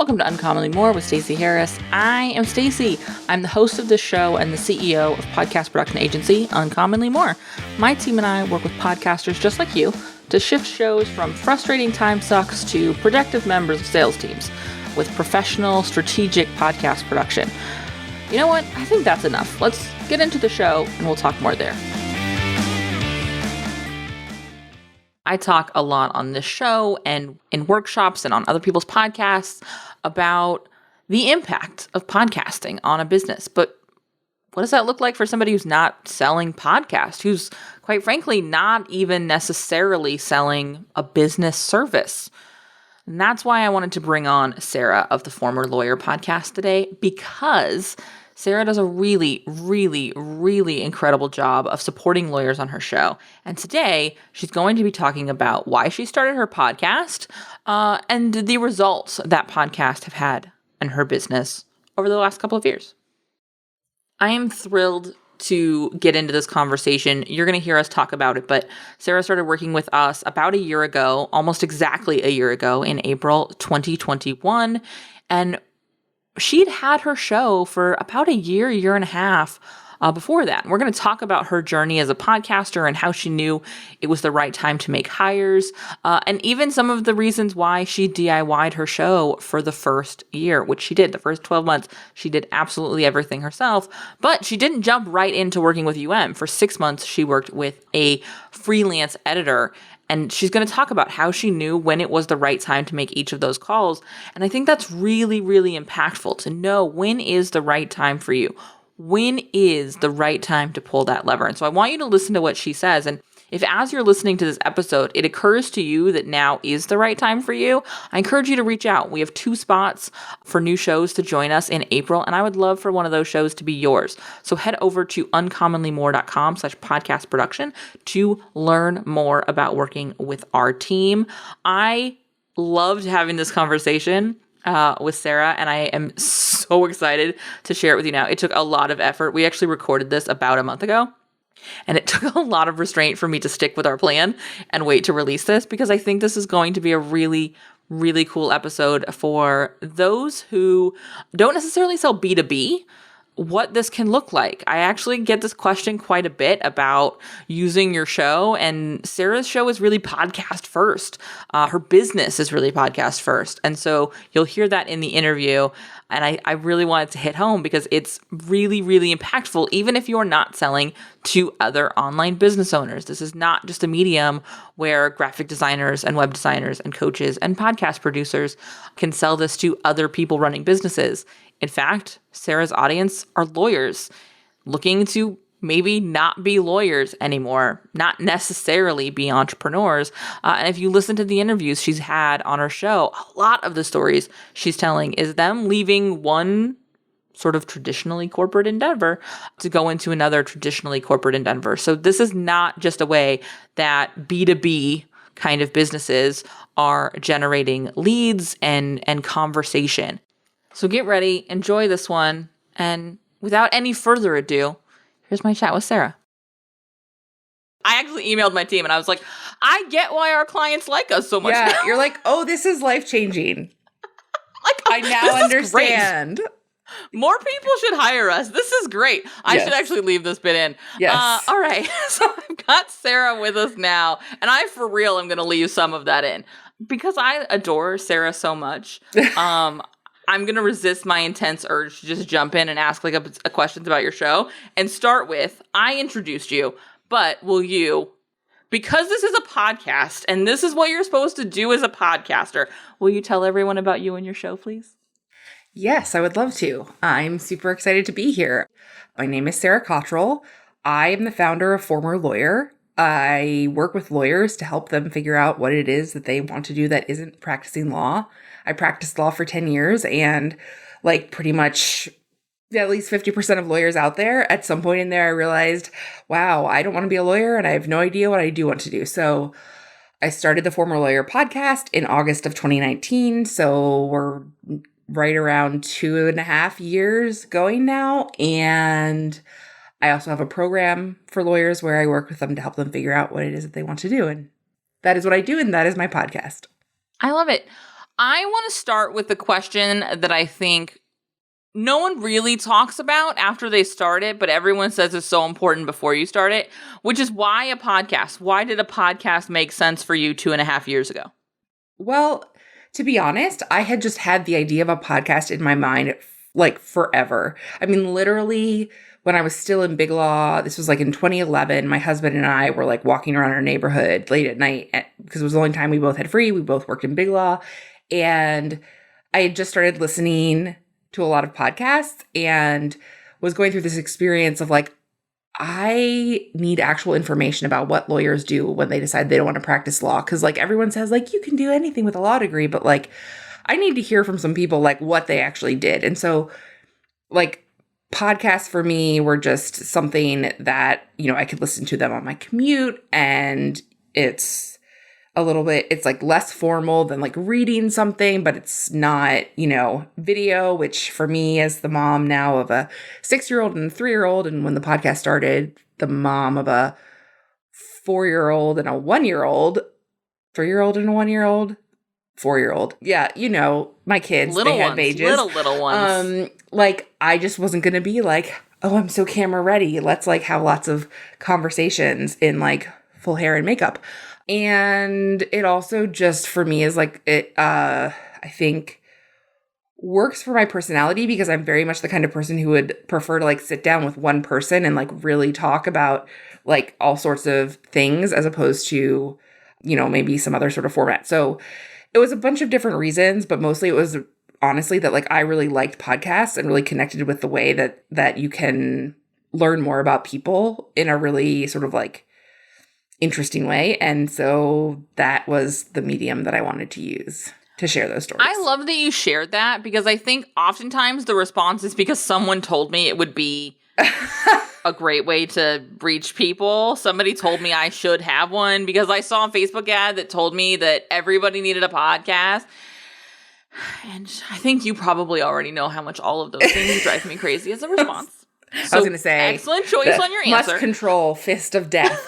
Welcome to Uncommonly More with Stacey Harris. I am Stacey. I'm the host of this show and the CEO of podcast production agency Uncommonly More. My team and I work with podcasters just like you to shift shows from frustrating time sucks to productive members of sales teams with professional, strategic podcast production. You know what? I think that's enough. Let's get into the show and we'll talk more there. I talk a lot on this show and in workshops and on other people's podcasts about the impact of podcasting on a business. But what does that look like for somebody who's not selling podcasts, who's quite frankly not even necessarily selling a business service? And that's why I wanted to bring on Sarah of the Former Lawyer podcast today, because Sarah does a really, really, really incredible job of supporting lawyers on her show. And today, she's going to be talking about why she started her podcast and the results that podcasts have had in her business over the last couple of years. I am thrilled to get into this conversation. You're going to hear us talk about it, but Sarah started working with us about a year ago, almost exactly a year ago in April 2021. And she'd had her show for about a year and a half before that. We're going to talk about her journey as a podcaster and how she knew it was the right time to make hires, and even some of the reasons why she DIY'd her show for the first year, which she did. The first 12 months, she did absolutely everything herself, but she didn't jump right into working with UM. For 6 months, she worked with a freelance editor. And she's going to talk about how she knew when it was the right time to make each of those calls. And I think that's really, really impactful to know when is the right time for you. When is the right time to pull that lever? And so I want you to listen to what she says. And if as you're listening to this episode, it occurs to you that now is the right time for you, I encourage you to reach out. We have 2 spots for new shows to join us in April, and I would love for one of those shows to be yours. So head over to uncommonlymore.com/podcast production to learn more about working with our team. I loved having this conversation with Sarah, and I am so excited to share it with you now. It took a lot of effort. We actually recorded this about a month ago. And it took a lot of restraint for me to stick with our plan and wait to release this, because I think this is going to be a really, really cool episode for those who don't necessarily sell B2B, what this can look like. I actually get this question quite a bit about using your show, and Sarah's show is really podcast first. Her business is really podcast first. And so you'll hear that in the interview. And I really wanted to hit home because it's really, really impactful, even if you're not selling to other online business owners. This is not just a medium where graphic designers and web designers and coaches and podcast producers can sell this to other people running businesses. In fact, Sarah's audience are lawyers looking to maybe not be lawyers anymore, not necessarily be entrepreneurs. And if you listen to the interviews she's had on her show, a lot of the stories she's telling is them leaving one sort of traditionally corporate endeavor to go into another traditionally corporate endeavor. So this is not just a way that B2B kind of businesses are generating leads and conversation. So get ready, enjoy this one, and without any further ado, here's my chat with Sarah. I actually emailed my team and I was like, I get why our clients like us so much now. You're like, oh, this is life-changing. I now understand. More people should hire us. This is great. I should actually leave this bit in. Yes. All right. So I've got Sarah with us now, and I, for real, am going to leave some of that in. Because I adore Sarah so much, I'm going to resist my intense urge to just jump in and ask like a questions about your show and start with, I introduced you, but will you, because this is a podcast and this is what you're supposed to do as a podcaster, will you tell everyone about you and your show, please? Yes, I would love to. I'm super excited to be here. My name is Sarah Cottrell. I am the founder of Former Lawyer. I work with lawyers to help them figure out what it is that they want to do that isn't practicing law. I practiced law for 10 years, and like pretty much at least 50% of lawyers out there, at some point in there, I realized, wow, I don't want to be a lawyer and I have no idea what I do want to do. So I started the Former Lawyer podcast in August of 2019. So we're right around 2.5 years going now. And I also have a program for lawyers where I work with them to help them figure out what it is that they want to do. And that is what I do. And that is my podcast. I love it. I want to start with the question that I think no one really talks about after they start it, but everyone says it's so important before you start it, which is why a podcast? Why did a podcast make sense for you 2.5 years ago? Well, to be honest, I had just had the idea of a podcast in my mind like forever. I mean, literally when I was still in Big Law, this was like in 2011, my husband and I were like walking around our neighborhood late at night because it was the only time we both had free. We both worked in Big Law. And I had just started listening to a lot of podcasts and was going through this experience of like, I need actual information about what lawyers do when they decide they don't want to practice law. Cause like everyone says like, you can do anything with a law degree, but like, I need to hear from some people like what they actually did. And so like podcasts for me were just something that, you know, I could listen to them on my commute, and it's like less formal than like reading something, but it's not, you know, video, which for me as the mom now of a 6-year-old and a 3-year-old, and when the podcast started, the mom of a 4-year-old and a 1-year-old, 3-year-old and a 1-year-old, 4-year-old. Yeah, you know, my kids, Little they have ones, ages. little ones. Like I just wasn't going to be like, oh, I'm so camera ready. Let's like have lots of conversations in like full hair and makeup. And it also just for me is like I think works for my personality because I'm very much the kind of person who would prefer to like sit down with one person and like really talk about like all sorts of things as opposed to, you know, maybe some other sort of format. So it was a bunch of different reasons, but mostly it was honestly that like I really liked podcasts and really connected with the way that you can learn more about people in a really sort of like interesting way. And so that was the medium that I wanted to use to share those stories. I love that you shared that because I think oftentimes the response is because someone told me it would be a great way to reach people. Somebody told me I should have one because I saw a Facebook ad that told me that everybody needed a podcast. And I think you probably already know how much all of those things drive me crazy as a response. So, I was going to say, excellent choice on your answer. Must control, fist of death.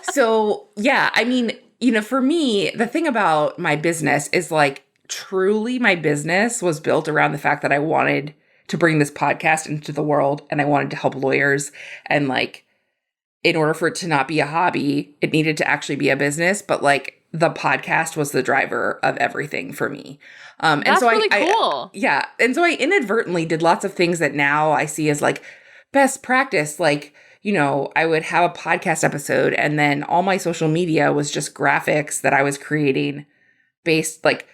So yeah, I mean, you know, for me, the thing about my business is like truly my business was built around the fact that I wanted to bring this podcast into the world and I wanted to help lawyers. And like, in order for it to not be a hobby, it needed to actually be a business. But like the podcast was the driver of everything for me. And That's so really cool. Yeah. And so I inadvertently did lots of things that now I see as like best practice. Like, you know, I would have a podcast episode and then all my social media was just graphics that I was creating based like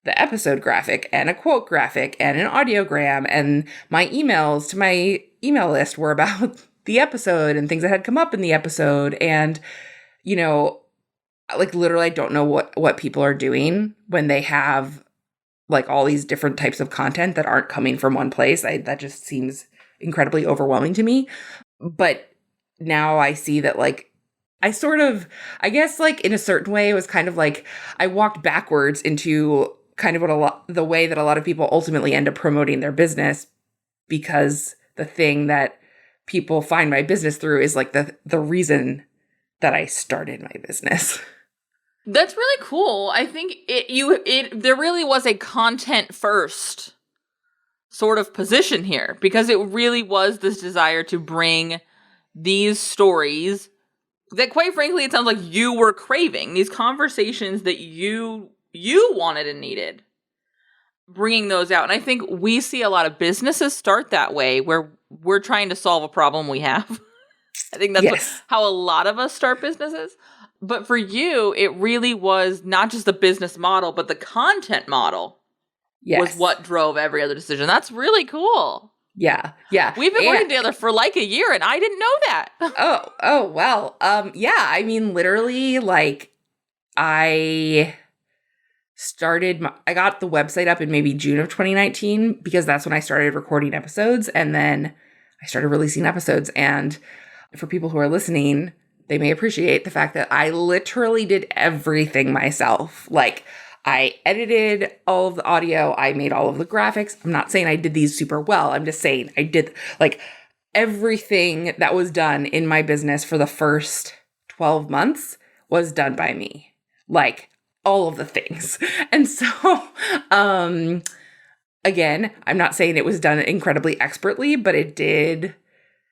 the episode graphic and a quote graphic and an audiogram, and my emails to my email list were about the episode and things that had come up in the episode. And, you know, like literally I don't know what people are doing when they have like all these different types of content that aren't coming from one place. That just seems incredibly overwhelming to me. But now I see that like I sort of, I guess like in a certain way, it was kind of like I walked backwards into kind of the way that a lot of people ultimately end up promoting their business, because the thing that people find my business through is like the reason that I started my business. That's really cool. I think there really was a content first sort of position here, because it really was this desire to bring these stories that, quite frankly, it sounds like you were craving, these conversations that you wanted and needed, bringing those out. And I think we see a lot of businesses start that way, where we're trying to solve a problem we have. I think that's how a lot of us start businesses. But for you, it really was not just the business model, but the content model was what drove every other decision. That's really cool. Yeah. Yeah. We've been working together for like a year and I didn't know that. Well, yeah, I mean, literally like I got the website up in maybe June of 2019, because that's when I started recording episodes, and then I started releasing episodes. And for people who are listening, they may appreciate the fact that I literally did everything myself. Like I edited all of the audio. I made all of the graphics. I'm not saying I did these super well. I'm just saying I did like everything that was done in my business for the first 12 months was done by me. Like all of the things. And so, again, I'm not saying it was done incredibly expertly, but it did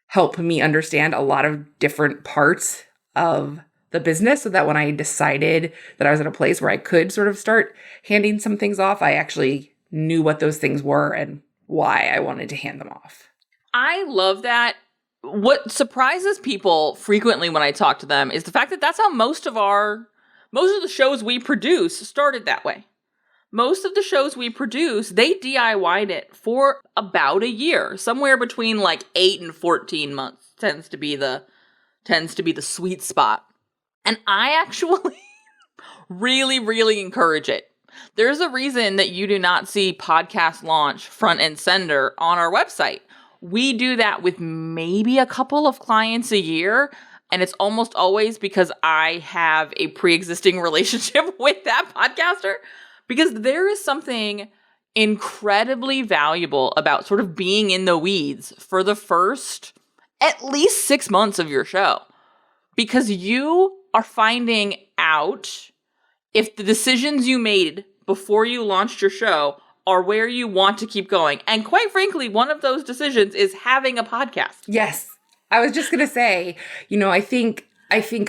help me understand a lot of different parts of the business so that when I decided that I was at a place where I could sort of start handing some things off, I actually knew what those things were and why I wanted to hand them off. I love that. What surprises people frequently when I talk to them is the fact that that's how most of the shows we produce started that way. Most of the shows we produce, they DIY'd it for about a year, somewhere between like 8 and 14 months tends to be the sweet spot. And I actually really, really encourage it. There's a reason that you do not see podcast launch front and center on our website. We do that with maybe a couple of clients a year, and it's almost always because I have a pre-existing relationship with that podcaster, because there is something incredibly valuable about sort of being in the weeds for the first at least 6 months of your show, because you are finding out if the decisions you made before you launched your show are where you want to keep going. And quite frankly, one of those decisions is having a podcast. Yes. I was just going to say, I think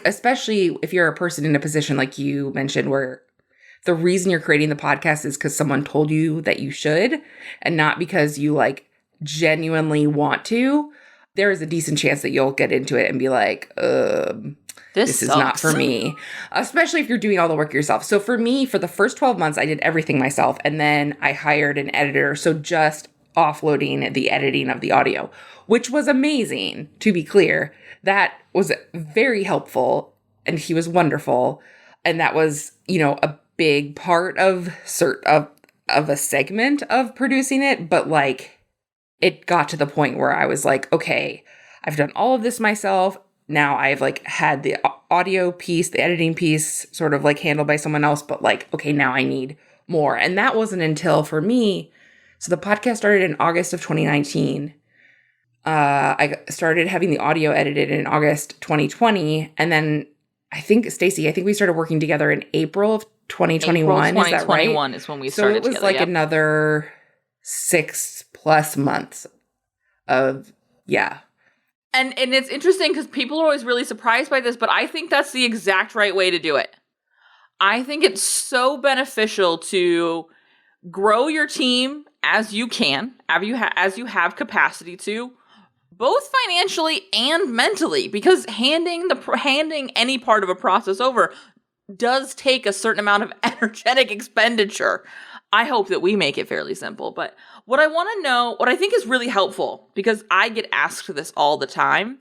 especially if you're a person in a position like you mentioned where the reason you're creating the podcast is because someone told you that you should and not because you like genuinely want to, there is a decent chance that you'll get into it and be like, this is not for me, especially if you're doing all the work yourself. So for me, for the first 12 months, I did everything myself. And then I hired an editor. So just offloading the editing of the audio, which was amazing, to be clear. That was very helpful. And he was wonderful. And that was, a big part of a segment of producing it. But like, it got to the point where I was like, okay, I've done all of this myself. Now I've like had the audio piece, the editing piece sort of like handled by someone else, but like, okay, now I need more. And that wasn't until for me. So the podcast started in August of 2019. I started having the audio edited in August 2020. And then Stacey, we started working together in April of 2021. April 2021 is that right? Is when we started together. So it was like another 6+ months of, yeah. And it's interesting because people are always really surprised by this, but I think that's the exact right way to do it. I think it's so beneficial to grow your team as you can, as you have capacity to, both financially and mentally, because handing any part of a process over does take a certain amount of energetic expenditure. I hope that we make it fairly simple. But what I want to know, what I think is really helpful, because I get asked this all the time,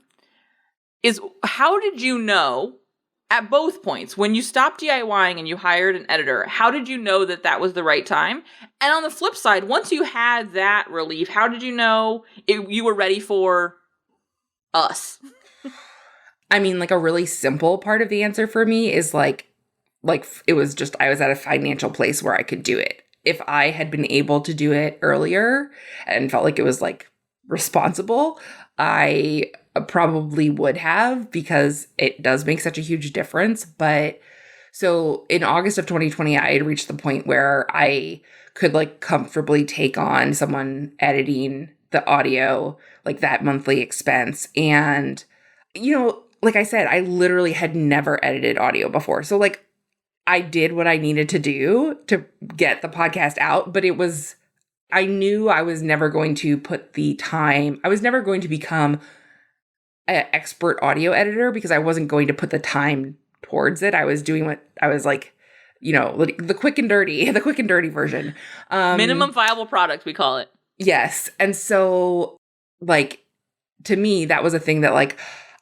is how did you know at both points, when you stopped DIYing and you hired an editor, how did you know that that was the right time? And on the flip side, once you had that relief, how did you know you were ready for us? I mean, like a really simple part of the answer for me is like it was just, I was at a financial place where I could do it. If I had been able to do it earlier and felt like it was like responsible, I probably would have, because it does make such a huge difference. But so in August of 2020, I had reached the point where I could like comfortably take on someone editing the audio, like that monthly expense. And, like I said, I literally had never edited audio before. So like, I did what I needed to do to get the podcast out, but I knew I was never going to put the time, I was never going to become an expert audio editor because I wasn't going to put the time towards it. I was doing what I was like, the quick and dirty version. Minimum viable product, we call it. Yes. And so like, to me, that was a thing that like,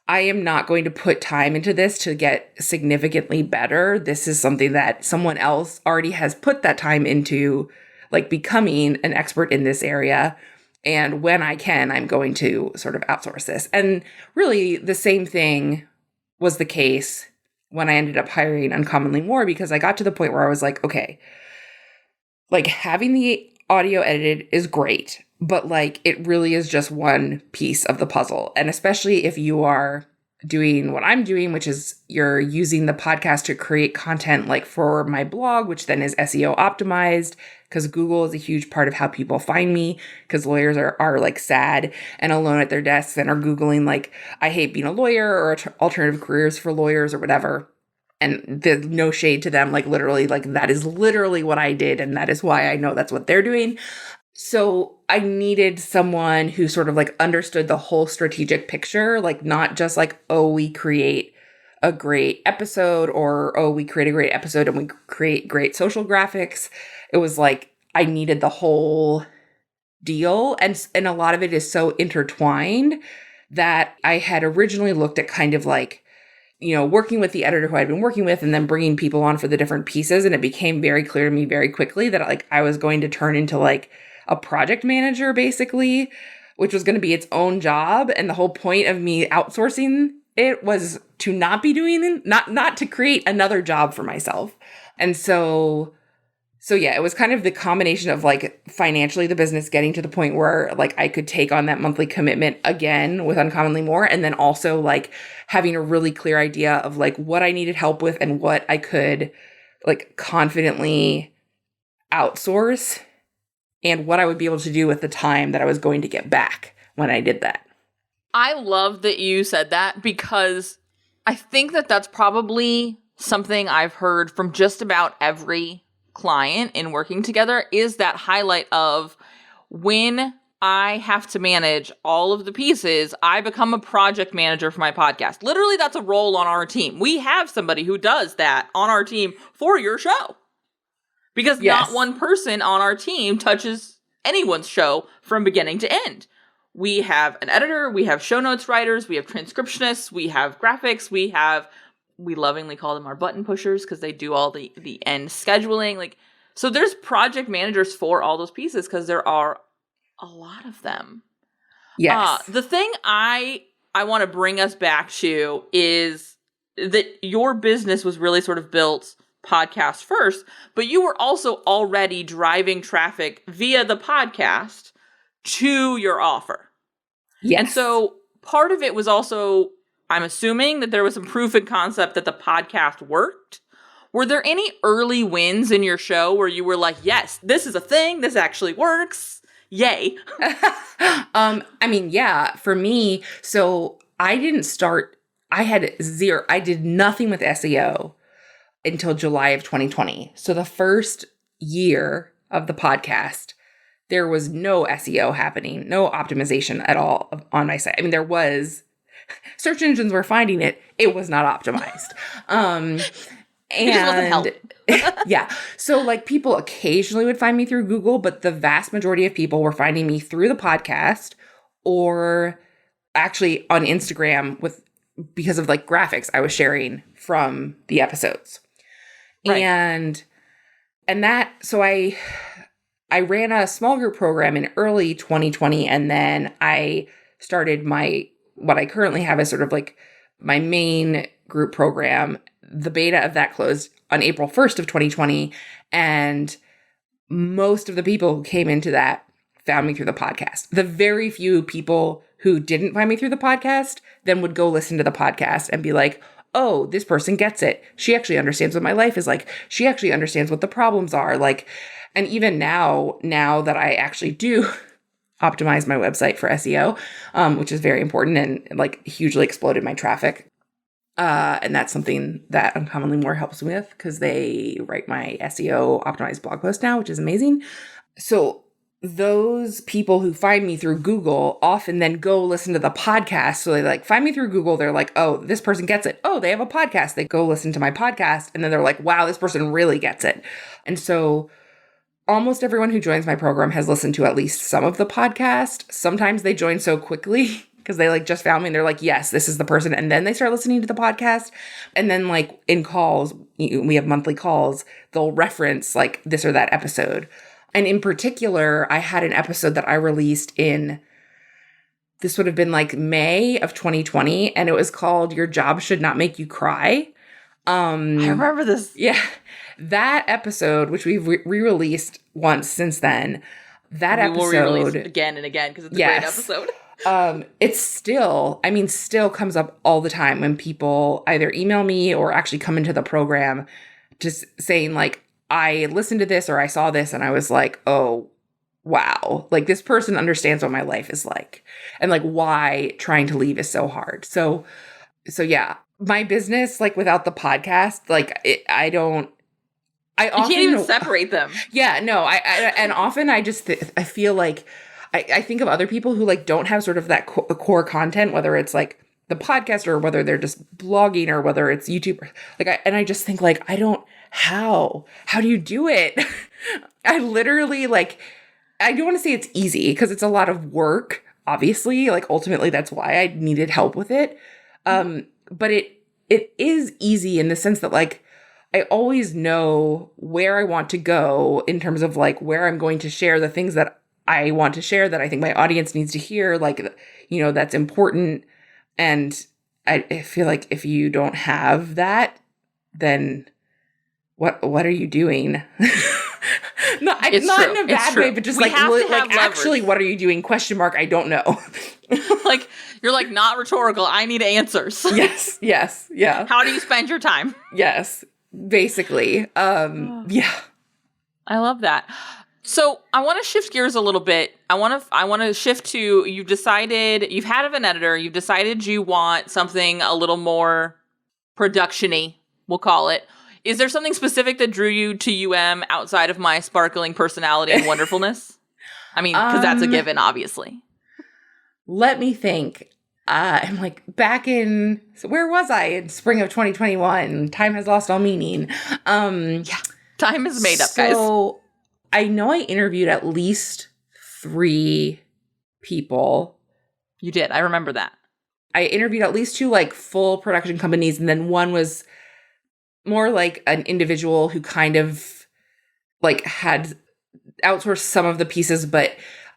I am not going to put time into this to get significantly better. This is something that someone else already has put that time into, like becoming an expert in this area. And when I can, I'm going to sort of outsource this. And really the same thing was the case when I ended up hiring Uncommonly More, because I got to the point where I was like, okay, like having the audio edited is great, but like it really is just one piece of the puzzle. And especially if you are doing what I'm doing, which is you're using the podcast to create content like for my blog, which then is SEO optimized, because Google is a huge part of how people find me, because lawyers are like sad and alone at their desks and are Googling like, I hate being a lawyer or alternative careers for lawyers or whatever. And there's no shade to them, like literally, like that is literally what I did. And that is why I know that's what they're doing. So I needed someone who sort of like understood the whole strategic picture, like not just like, oh, we create a great episode, or, oh, we create a great episode and we create great social graphics. It was like, I needed the whole deal. And a lot of it is so intertwined that I had originally looked at kind of like, you know, working with the editor who I'd been working with and then bringing people on for the different pieces. And it became very clear to me very quickly that like I was going to turn into like a project manager basically, which was going to be its own job. And the whole point of me outsourcing it was to not be doing, not to create another job for myself. And so yeah, it was kind of the combination of like financially the business getting to the point where like I could take on that monthly commitment again with Uncommonly More. And then also like having a really clear idea of like what I needed help with and what I could like confidently outsource and what I would be able to do with the time that I was going to get back when I did that. I love that you said that, because I think that that's probably something I've heard from just about every client in working together, is that highlight of when I have to manage all of the pieces, I become a project manager for my podcast. Literally, that's a role on our team. We have somebody who does that on our team for your show. Because not one person on our team touches anyone's show from beginning to end. We have an editor, we have show notes writers, we have transcriptionists, we have graphics, we lovingly call them our button pushers because they do all the end scheduling. Like, so there's project managers for all those pieces because there are a lot of them. Yes. The thing I want to bring us back to is that your business was really sort of built podcast first, but you were also already driving traffic via the podcast to your offer. Yes. And so part of it was also, I'm assuming that there was some proof of concept that the podcast worked. Were there any early wins in your show where you were like, yes, this is a thing, this actually works, yay? I mean, yeah, for me, so I did nothing with SEO until July of 2020. So the first year of the podcast, there was no SEO happening, no optimization at all on my site. I mean, there was, search engines were finding it. It was not optimized. It just wasn't help. Yeah. So like people occasionally would find me through Google, but the vast majority of people were finding me through the podcast or actually on Instagram because of like graphics I was sharing from the episodes. Right. And that, so I ran a small group program in early 2020, and then I started what I currently have as sort of like my main group program. The beta of that closed on April 1st of 2020, and most of the people who came into that found me through the podcast. The very few people who didn't find me through the podcast then would go listen to the podcast and be like, oh, this person gets it. She actually understands what my life is like. She actually understands what the problems are. Like, and even now that I actually do optimize my website for SEO, which is very important and like hugely exploded my traffic. And that's something that Uncommonly More helps with because they write my SEO optimized blog post now, which is amazing. So those people who find me through Google often then go listen to the podcast. So they like find me through Google. They're like, oh, this person gets it. Oh, they have a podcast. They go listen to my podcast. And then they're like, wow, this person really gets it. And so almost everyone who joins my program has listened to at least some of the podcast. Sometimes they join so quickly because they like just found me and they're like, yes, this is the person. And then they start listening to the podcast. And then like in calls, we have monthly calls, they'll reference like this or that episode. And in particular, I had an episode that I released this would have been like May of 2020. And it was called Your Job Should Not Make You Cry. I remember this. Yeah. That episode, which we've re-released once since then, that episode will re-release again and again because it's a great episode. It's still, still comes up all the time when people either email me or actually come into the program just saying like, I listened to this or I saw this and I was like, oh, wow. Like this person understands what my life is like and like why trying to leave is so hard. So yeah, my business, like without the podcast, like I don't, I often you can't even separate them. Yeah, no, and often I just, I feel like, I think of other people who like don't have sort of that core content, whether it's like the podcast or whether they're just blogging or whether it's YouTube. Like, I just think like, how do you do it? I literally like, I don't want to say it's easy because it's a lot of work, obviously. Like ultimately that's why I needed help with it. But it is easy in the sense that like, I always know where I want to go in terms of like where I'm going to share the things that I want to share that I think my audience needs to hear, like, you know, that's important. And I feel like if you don't have that, then what are you doing? Not in a bad way, but just like actually, what are you doing? Question mark. I don't know. Like, you're like, not rhetorical. I need answers. Yes. Yeah. How do you spend your time? Yes. Basically. Yeah. I love that. So I want to shift gears a little bit. I want to shift to, you've had an editor, you've decided you want something a little more production-y, we'll call it. Is there something specific that drew you to outside of my sparkling personality and wonderfulness? I mean, because that's a given, obviously. Let me think. I'm like so where was I in spring of 2021? Time has lost all meaning. Yeah, time is made up, guys. So I know I interviewed at least 3 people. You did. I remember that. I interviewed at least 2 like full production companies, and then one was more like an individual who kind of like had outsourced some of the pieces. But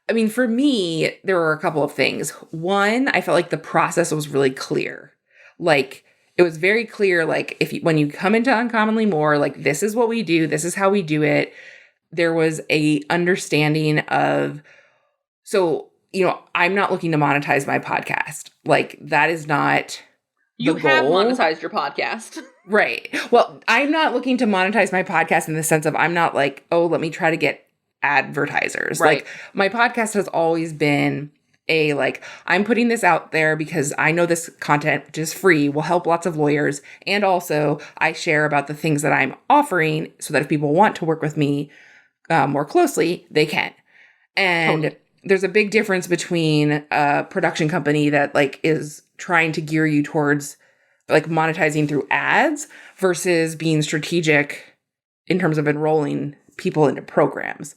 I mean, for me, there were a couple of things. One, I felt like the process was really clear. Like it was very clear, like when you come into Uncommonly More, like this is what we do, this is how we do it. There was a understanding of, so, you know, I'm not looking to monetize my podcast. Like that is not you the have goal. Monetized your podcast. Right. Well, I'm not looking to monetize my podcast in the sense of I'm not like, oh, let me try to get advertisers. Right. Like my podcast has always been I'm putting this out there because I know this content, which is free, will help lots of lawyers. And also I share about the things that I'm offering so that if people want to work with me more closely, they can. And totally. There's a big difference between a production company that like is trying to gear you towards like monetizing through ads versus being strategic in terms of enrolling people into programs.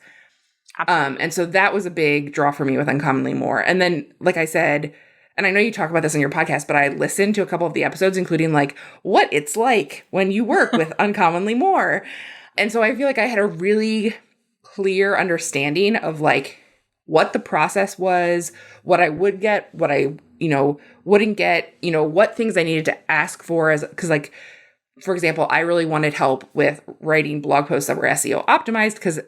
And so that was a big draw for me with Uncommonly More. And then, like I said, and I know you talk about this on your podcast, but I listened to a couple of the episodes, including like what it's like when you work with Uncommonly More. And so I feel like I had a really clear understanding of like what the process was, what I would get, what I, wouldn't get, what things I needed to ask for because like, for example, I really wanted help with writing blog posts that were SEO optimized because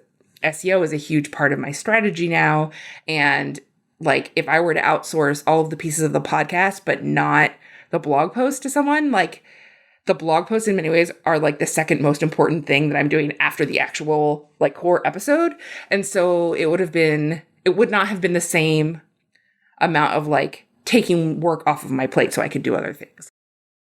SEO is a huge part of my strategy now. And like, if I were to outsource all of the pieces of the podcast, but not the blog post to someone, like the blog posts in many ways are like the second most important thing that I'm doing after the actual like core episode. And so it would not have been the same amount of like taking work off of my plate so I could do other things.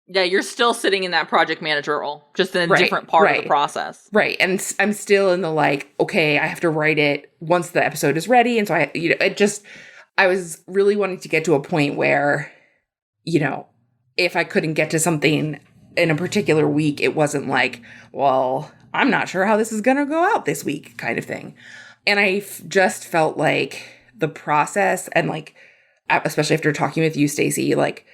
Yeah, you're still sitting in that project manager role, just in a different part of the process. Right. And I'm still in the like, okay, I have to write it once the episode is ready. And so I was really wanting to get to a point where, if I couldn't get to something in a particular week, it wasn't like, well, I'm not sure how this is going to go out this week kind of thing. And I just felt like the process and like, especially after talking with you, Stacey, like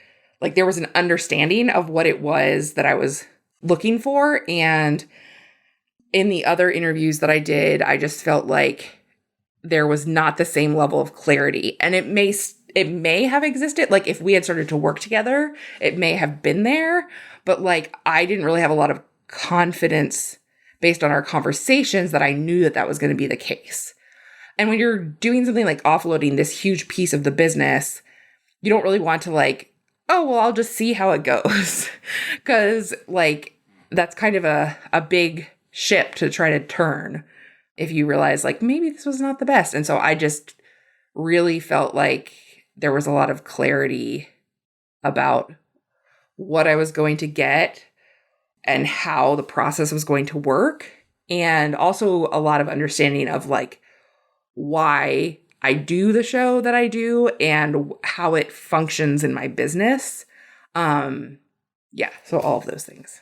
there was an understanding of what it was that I was looking for. And in the other interviews that I did, I just felt like there was not the same level of clarity. And it may have existed, like if we had started to work together, it may have been there, but like I didn't really have a lot of confidence based on our conversations that I knew that was going to be the case. And when you're doing something like offloading this huge piece of the business, you don't really want to like, oh, well, I'll just see how it goes. Because like, that's kind of a big ship to try to turn if you realize like, maybe this was not the best. And so I just really felt like there was a lot of clarity about what I was going to get and how the process was going to work. And also a lot of understanding of like why I do the show that I do and how it functions in my business. Yeah, so all of those things.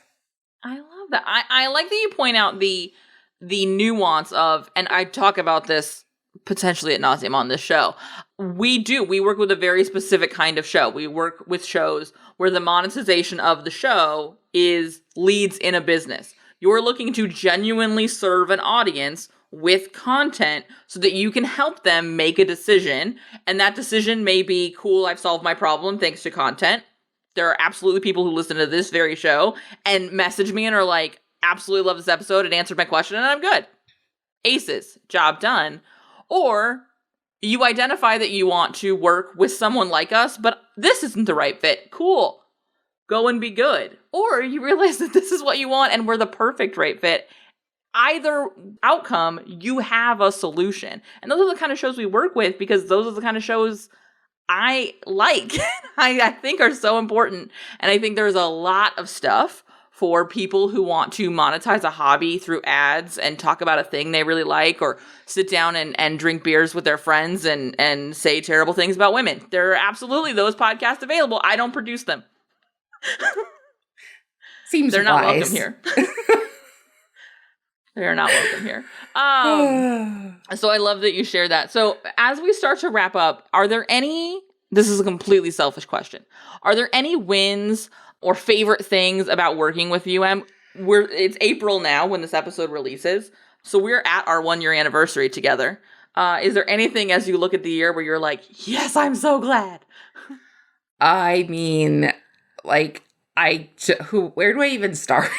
I love that. I like that you point out the nuance of, and I talk about this potentially ad nauseum on this show. We work with a very specific kind of show. We work with shows where the monetization of the show leads in a business. You're looking to genuinely serve an audience with content so that you can help them make a decision. And that decision may be, cool, I've solved my problem thanks to content. There are absolutely people who listen to this very show and message me and are like, absolutely love this episode. It answered my question and I'm good. Aces, job done. Or you identify that you want to work with someone like us, but this isn't the right fit. Cool. Go and be good. Or you realize that this is what you want and we're the perfect right fit. Either outcome, you have a solution. And those are the kind of shows we work with because those are the kind of shows I like. I think are so important. And I think there's a lot of stuff for people who want to monetize a hobby through ads and talk about a thing they really like, or sit down and drink beers with their friends and say terrible things about women. There are absolutely those podcasts available. I don't produce them. Seems they're not wise. welcome here. They're not welcome here. So I love that you share that. So as we start to wrap up, are there any, this is a completely selfish question, are there any wins or favorite things about working with UM? It's April now when this episode releases. So we're at our 1-year anniversary together. Is there anything as you look at the year where you're like, yes, I'm so glad? I mean, like, where do I even start?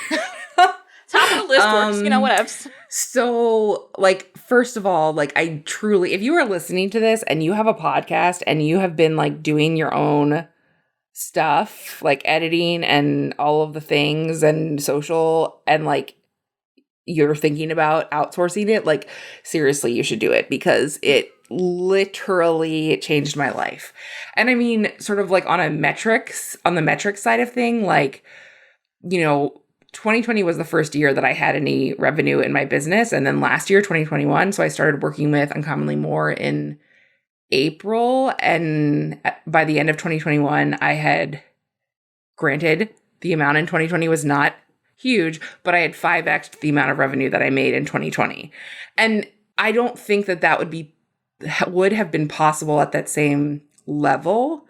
Top of the list works, whatever. So, like, first of all, like, I truly, if you are listening to this and you have a podcast and you have been, like, doing your own stuff, like editing and all of the things and social, and, like, you're thinking about outsourcing it, like, seriously, you should do it because it literally changed my life. And I mean, sort of like on the metrics side of thing, like, 2020 was the first year that I had any revenue in my business. And then last year, 2021, so I started working with Uncommonly More in April. And by the end of 2021, I had, granted, the amount in 2020 was not huge, but I had 5x'd the amount of revenue that I made in 2020. And I don't think that would have been possible at that same level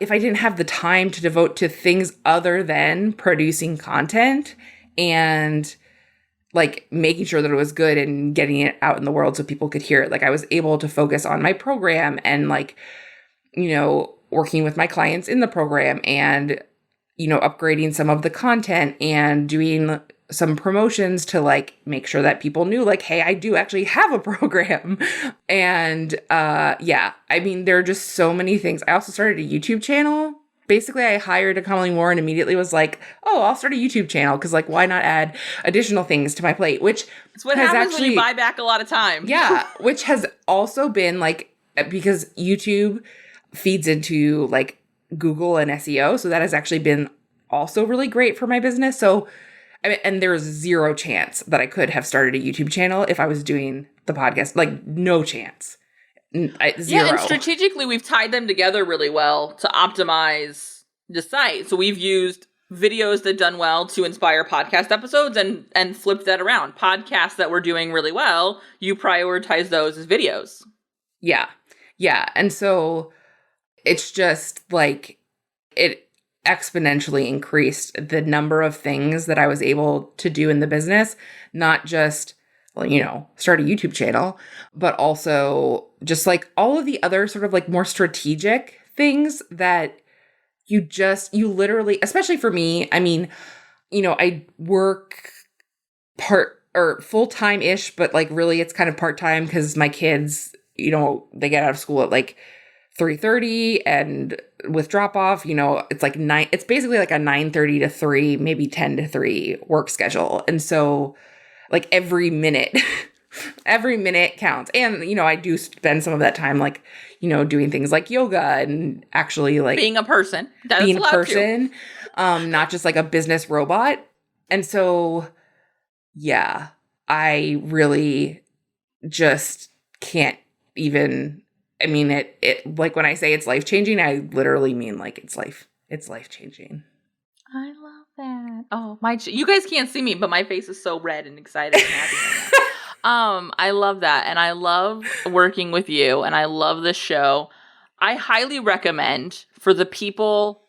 if I didn't have the time to devote to things other than producing content and like making sure that it was good and getting it out in the world so people could hear it. Like I was able to focus on my program and like, working with my clients in the program and, upgrading some of the content and doing some promotions to like make sure that people knew like, hey, I do actually have a program. And yeah, I mean, there are just so many things. I also started a YouTube channel. Basically, I hired Uncommonly More and immediately was like, oh, I'll start a YouTube channel because like, why not add additional things to my plate? Which it's what happens when you buy back a lot of time. Yeah, which has also been like, because YouTube feeds into like Google and SEO. So that has actually been also really great for my business. So I mean, and there's zero chance that I could have started a YouTube channel if I was doing the podcast. Like, no chance. Zero. Yeah, and strategically, we've tied them together really well to optimize the site. So we've used videos that done well to inspire podcast episodes and flipped that around. Podcasts that were doing really well, you prioritize those as videos. Yeah. Yeah. And so it's just like it exponentially increased the number of things that I was able to do in the business, not just, start a YouTube channel, but also just like all of the other sort of like more strategic things that you literally, especially for me, I mean, I work full-time-ish, but like really it's kind of part-time because my kids, they get out of school at like 3:30 and with drop off, it's like it's basically like a 9:30 to 3, maybe 10 to 3 work schedule. And so like every minute, every minute counts. And, I do spend some of that time like, doing things like yoga and actually like being a person, not just like a business robot. And so, yeah, I really just can't even, it like when I say it's life-changing, I literally mean like it's life-changing. I love that. Oh, you guys can't see me, but my face is so red and excited and happy right now. I love that. And I love working with you, and I love this show. I highly recommend for the people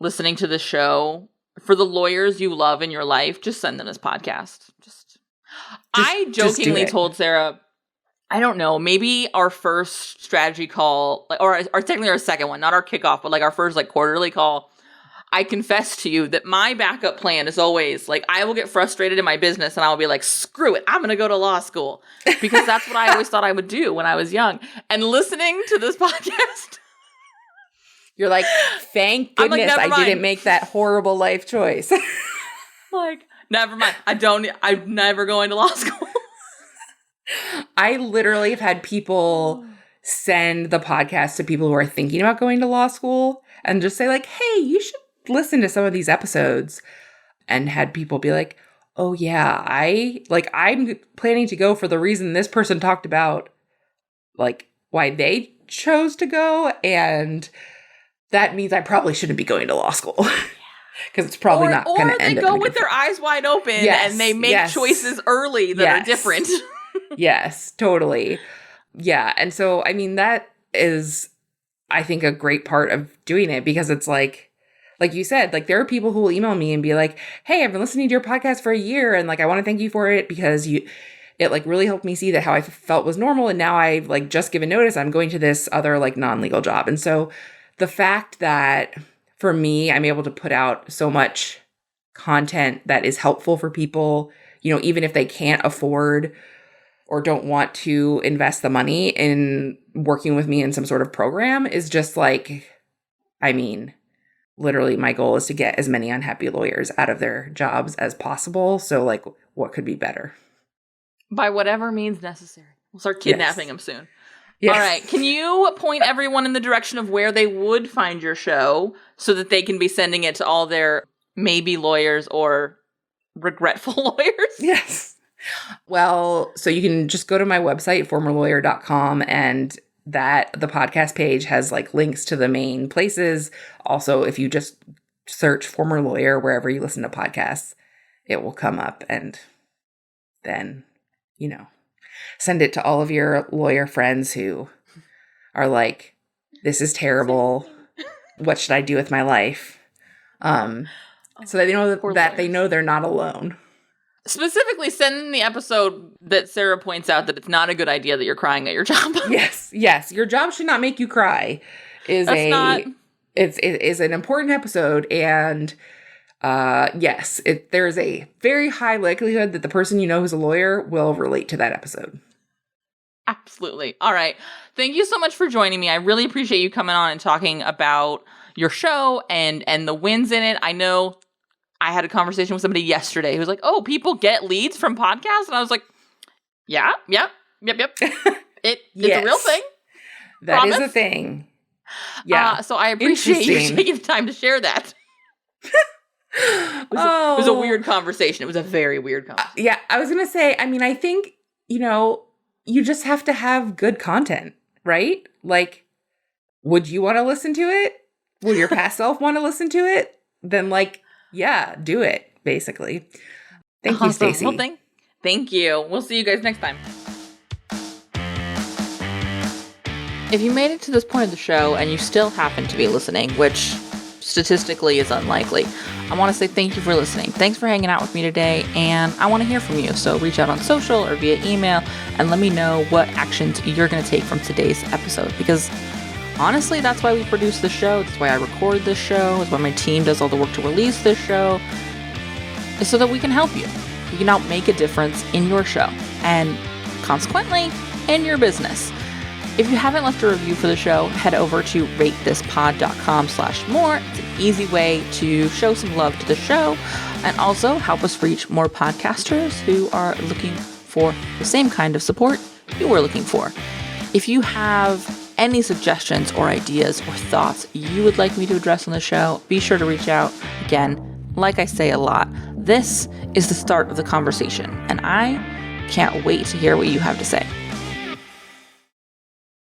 listening to the show, for the lawyers you love in your life, just send them this podcast. I jokingly told Sarah, I don't know, maybe our first strategy call, or technically our second one, not our kickoff, but like our first like quarterly call, I confess to you that my backup plan is always like, I will get frustrated in my business and I'll be like, screw it, I'm going to go to law school. Because that's what I always thought I would do when I was young. And listening to this podcast, you're like, thank goodness I didn't make that horrible life choice. Like, never mind. I'm never going to law school. I literally have had people send the podcast to people who are thinking about going to law school and just say like, hey, you should listen to some of these episodes. And had people be like, oh yeah, I'm planning to go for the reason this person talked about, like why they chose to go. And that means I probably shouldn't be going to law school. Because it's probably not going to end up. Or they go with their eyes wide open and they make choices early that are different. Yes, totally. Yeah. And so, that is, I think, a great part of doing it, because it's like you said, like there are people who will email me and be like, hey, I've been listening to your podcast for a year and like I want to thank you for it because it like really helped me see that how I felt was normal. And now I've like just given notice I'm going to this other like non-legal job. And so the fact that for me, I'm able to put out so much content that is helpful for people, even if they can't afford or don't want to invest the money in working with me in some sort of program, is just like, literally my goal is to get as many unhappy lawyers out of their jobs as possible. So like, what could be better? By whatever means necessary. We'll start kidnapping them soon. Yes. All right. Can you point everyone in the direction of where they would find your show so that they can be sending it to all their maybe lawyers or regretful lawyers? Yes. Well, so you can just go to my website, formerlawyer.com, and the podcast page has like links to the main places. Also, if you just search Former Lawyer wherever you listen to podcasts, it will come up, and then, send it to all of your lawyer friends who are like, this is terrible. What should I do with my life? So that they know that they know they're not alone. Specifically, send them the episode that Sarah points out that it's not a good idea that you're crying at your job. Yes. Your job should not make you cry. It's an important episode, and yes, there's a very high likelihood that the person who's a lawyer will relate to that episode. Absolutely. All right. Thank you so much for joining me. I really appreciate you coming on and talking about your show and the wins in it. I know I had a conversation with somebody yesterday who was like, oh, people get leads from podcasts? And I was like, yep. It's a real thing. That is a thing. Yeah. So I appreciate you taking the time to share that. It was a weird conversation. It was a very weird conversation. Yeah. I was going to say, I think, you just have to have good content, right? Like, would you want to listen to it? Will your past self want to listen to it? Then yeah, do it, basically. Thank you, Stacey. Well, thank you. We'll see you guys next time. If you made it to this point of the show and you still happen to be listening, which statistically is unlikely, I want to say thank you for listening. Thanks for hanging out with me today, and I want to hear from you. So reach out on social or via email and let me know what actions you're going to take from today's episode, because honestly, that's why we produce the show. That's why I record this show. That's why my team does all the work to release this show. Is so that we can help you. We can help make a difference in your show and consequently in your business. If you haven't left a review for the show, head over to ratethispod.com/more. It's an easy way to show some love to the show and also help us reach more podcasters who are looking for the same kind of support you were looking for. If you have any suggestions or ideas or thoughts you would like me to address on the show, be sure to reach out. Again, like I say a lot, this is the start of the conversation, and I can't wait to hear what you have to say.